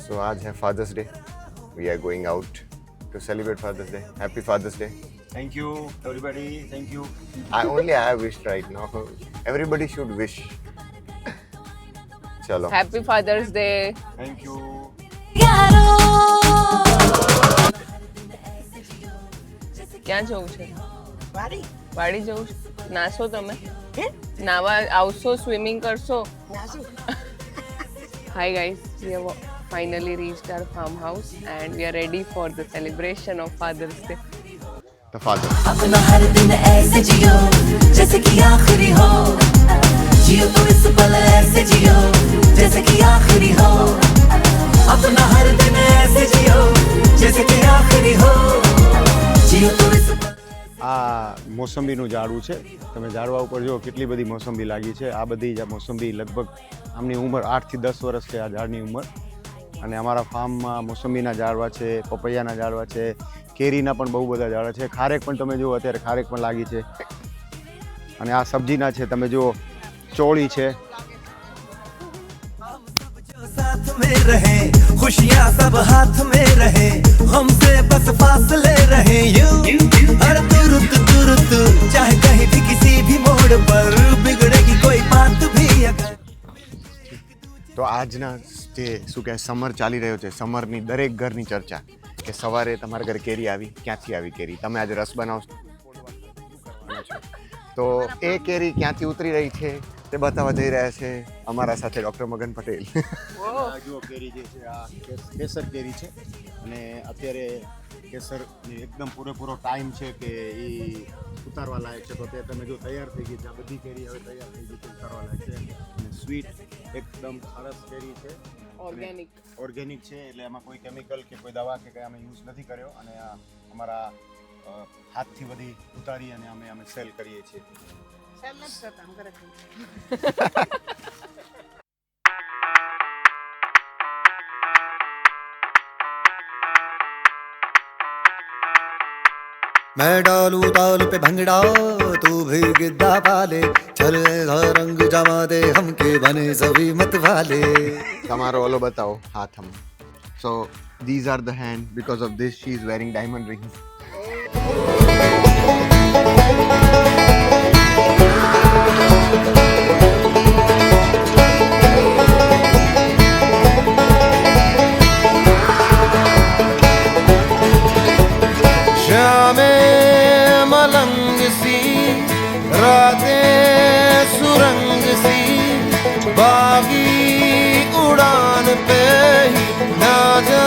So आज है Father's Day. We are going out to celebrate Father's Day. Happy Father's Day. Thank you, everybody. Thank you. I wished right now. Everybody should wish. चलो. Happy Father's Day. Thank you. ક્યાં જવું છે? વાડી જવું છે? નાશો તમે? નાવા આવશો, સ્વિમિંગ કરશો? Hi guys, we have finally reached our farmhouse and we are ready for the celebration of Father's Day. The father. अपना हर दिन ऐसे जियो जैसे कि आखिरी हो, जियो तो इस पल ऐसे जियो जैसे कि आखिरी हो, अपना हर दिन ऐसे जियो जैसे कि आखिरी हो, जियो तो इस पल. આ મોસંબીનું ઝાડવું છે. તમે ઝાડવા ઉપર જો કેટલી બધી મોસંબી લાગી છે. આ બધી જ મોસંબી લગભગ આમની ઉંમર 8 થી 10 વર્ષ છે આ ઝાડની ઉંમર. અને અમારા ફાર્મમાં મોસંબીના ઝાડવા છે, પપૈયાના ઝાડવા છે, કેરીના પણ બહુ બધા ઝાડવા છે. ખારેક પણ તમે જુઓ અત્યારે ખારેક પણ લાગી છે. અને આ સબ્જીના છે, તમે જુઓ ચોળી છે. साथ में रहे खुशियां सब हाथ में रहे, हमसे बस फासले रहे यूं हर तुरंत चाहे कहीं भी किसी भी मोड़ पर बिगड़ेगी कोई बात भी अगर. તો આજના જે શું કહે સમર ચાલી રહ્યો છે, સમરની દરેક ઘરની ચર્ચા કે સવારે તમારા ઘરે કેરી આવી, ક્યાંથી આવી કેરી, તમે આજે રસ બનાવશો તો એ કેરી ક્યાંથી ઉતરી રહી છે તે બતાવવા જઈ રહ્યા છે અમારા સાથે ડૉક્ટર મગન પટેલ. જુઓ કેરી જે છે આ કેસર કેરી છે અને અત્યારે કેસરની એકદમ પૂરેપૂરો ટાઈમ છે કે એ ઉતારવા લાયક છે. તો તે તમે જો તૈયાર થઈ ગઈ છે. આ બધી કેરી હવે તૈયાર થઈ ગઈ છે, ઉતારવા લાયક છે. અને સ્વીટ એકદમ સરસ કેરી છે, ઓર્ગેનિક છે. એટલે એમાં કોઈ કેમિકલ કે કોઈ દવા કે કંઈ અમે યુઝ નથી કર્યો. અને આ અમારા હાથથી બધી ઉતારી અને અમે સેલ કરીએ છીએ. मैं डालू ताल पे भंगड़ा तू भी गिद्दा पाले, चल ऐसा रंग जमा दे हमके बने सभी मत वाले. તમારો ઓલો બતાવો હાથ હમ. સો these are the hand, because of this she is wearing diamond rings. शामे मलंग सी रातें सुरंग सी बागी उड़ान पे ही ना जा